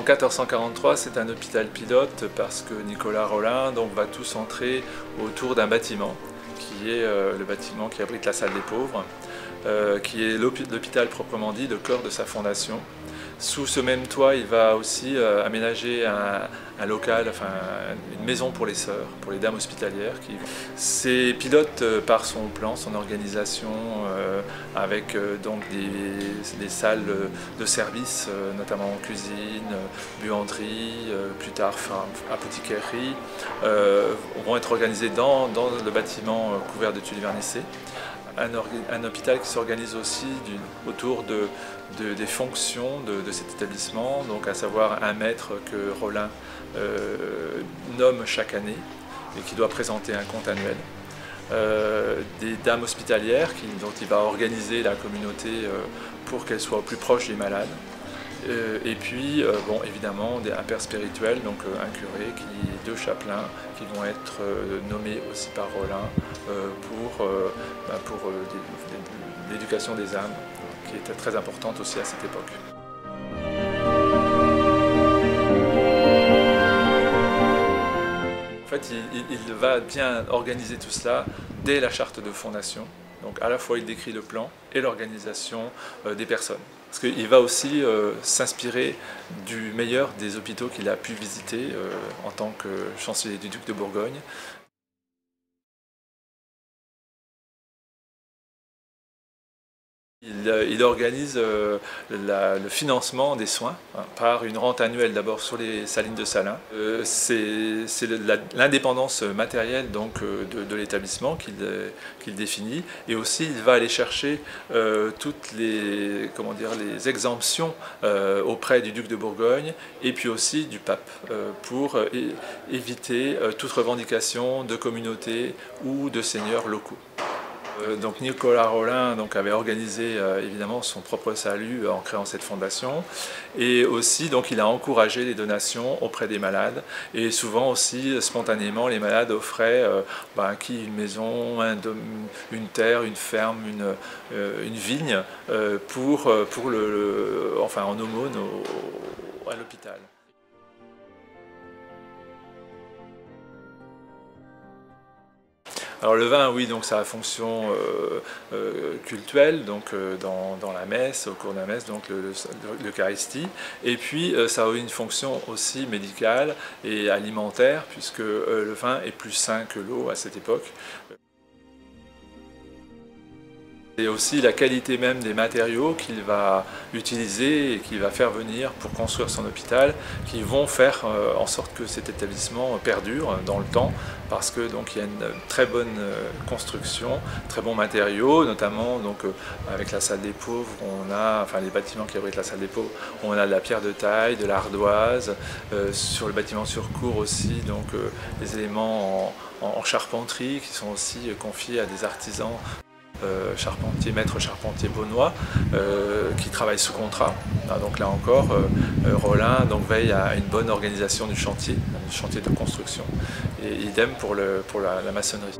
1443, c'est un hôpital pilote parce que Nicolas Rolin va tout centrer autour d'un bâtiment qui est le bâtiment qui abrite la salle des pauvres, qui est l'hôpital proprement dit, le cœur de sa fondation. Sous ce même toit, il va aussi aménager un local, enfin une maison pour les sœurs, pour les dames hospitalières. C'est pilote par son plan, son organisation, avec donc des salles de service, notamment en cuisine, buanderie, plus tard apothicairie, vont être organisées dans le bâtiment couvert de tuiles vernissées. Un hôpital qui s'organise aussi autour des fonctions de cet établissement, donc à savoir un maître que Rolin nomme chaque année et qui doit présenter un compte annuel. Des dames hospitalières dont il va organiser la communauté pour qu'elle soit au plus proche des malades. Et puis, bon, évidemment, un père spirituel, donc un curé, deux chapelains qui vont être nommés aussi par Rolin pour l'éducation des âmes, qui était très importante aussi à cette époque. En fait, il va bien organiser tout cela dès la charte de fondation. Donc à la fois il décrit le plan et l'organisation des personnes. Parce qu'il va aussi s'inspirer du meilleur des hôpitaux qu'il a pu visiter en tant que chancelier du duc de Bourgogne. Il organise le financement des soins par une rente annuelle d'abord sur les salines de Salins. C'est l'indépendance matérielle donc, de l'établissement qu'il définit, et aussi il va aller chercher toutes les exemptions auprès du duc de Bourgogne et puis aussi du pape pour éviter toute revendication de communautés ou de seigneurs locaux. Donc Nicolas Rolin avait organisé évidemment son propre salut en créant cette fondation, et aussi donc, il a encouragé les donations auprès des malades, et souvent aussi spontanément les malades offraient une maison, une terre, une ferme, une vigne en aumône à l'hôpital. Alors le vin, oui, donc ça a fonction cultuelle, donc dans la messe, au cours de la messe, donc l'Eucharistie. Et puis ça a une fonction aussi médicale et alimentaire, puisque le vin est plus sain que l'eau à cette époque. Et aussi la qualité même des matériaux qu'il va utiliser et qu'il va faire venir pour construire son hôpital, qui vont faire en sorte que cet établissement perdure dans le temps, parce que donc il y a une très bonne construction, très bons matériaux, notamment donc avec la salle des pauvres, les bâtiments qui abritent la salle des pauvres, on a de la pierre de taille, de l'ardoise, sur le bâtiment sur cour aussi, donc des éléments en charpenterie qui sont aussi confiés à des artisans. Maître charpentier beaunois qui travaille sous contrat. Donc là encore, Rolin veille à une bonne organisation du chantier de construction, et idem pour la maçonnerie.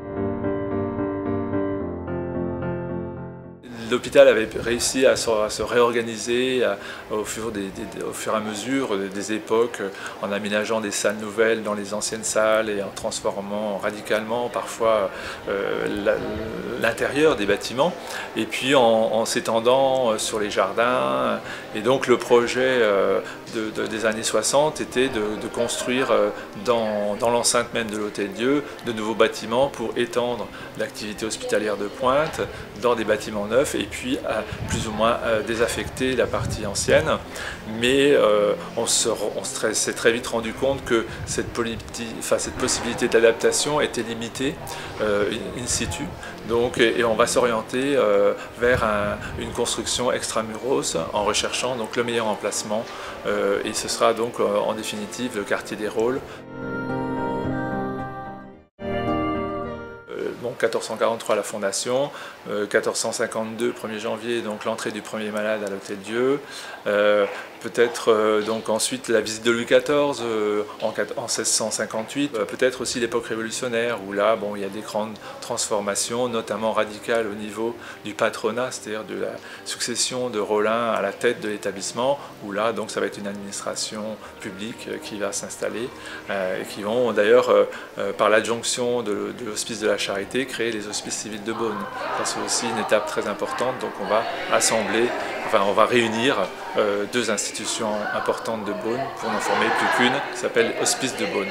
L'hôpital avait réussi à se réorganiser au fur et à mesure des époques, en aménageant des salles nouvelles dans les anciennes salles et en transformant radicalement parfois l'intérieur des bâtiments, et puis en s'étendant sur les jardins. Et donc le projet des années 60 était de construire dans l'enceinte même de l'Hôtel-Dieu de nouveaux bâtiments pour étendre l'activité hospitalière de pointe dans des bâtiments neufs, et puis plus ou moins désaffecter la partie ancienne. Mais on s'est très vite rendu compte que cette possibilité d'adaptation était limitée in situ. Donc, et on va s'orienter vers une construction extramuros en recherchant donc le meilleur emplacement, et ce sera donc en définitive le quartier des Rôles. bon, 1443 la fondation, 1452 1er janvier donc l'entrée du premier malade à l'Hôtel-Dieu, peut-être donc ensuite la visite de Louis XIV en 1658, peut-être aussi l'époque révolutionnaire où là bon, il y a des grandes transformations, notamment radicales au niveau du patronat, c'est-à-dire de la succession de Rollin à la tête de l'établissement, où là donc ça va être une administration publique qui va s'installer et qui vont d'ailleurs par l'adjonction de l'Hospice de la Charité créer les hospices civils de Beaune. C'est aussi une étape très importante, donc on va assembler, enfin on va réunir deux institutions importantes de Beaune pour n'en former plus qu'une, qui s'appelle Hospice de Beaune.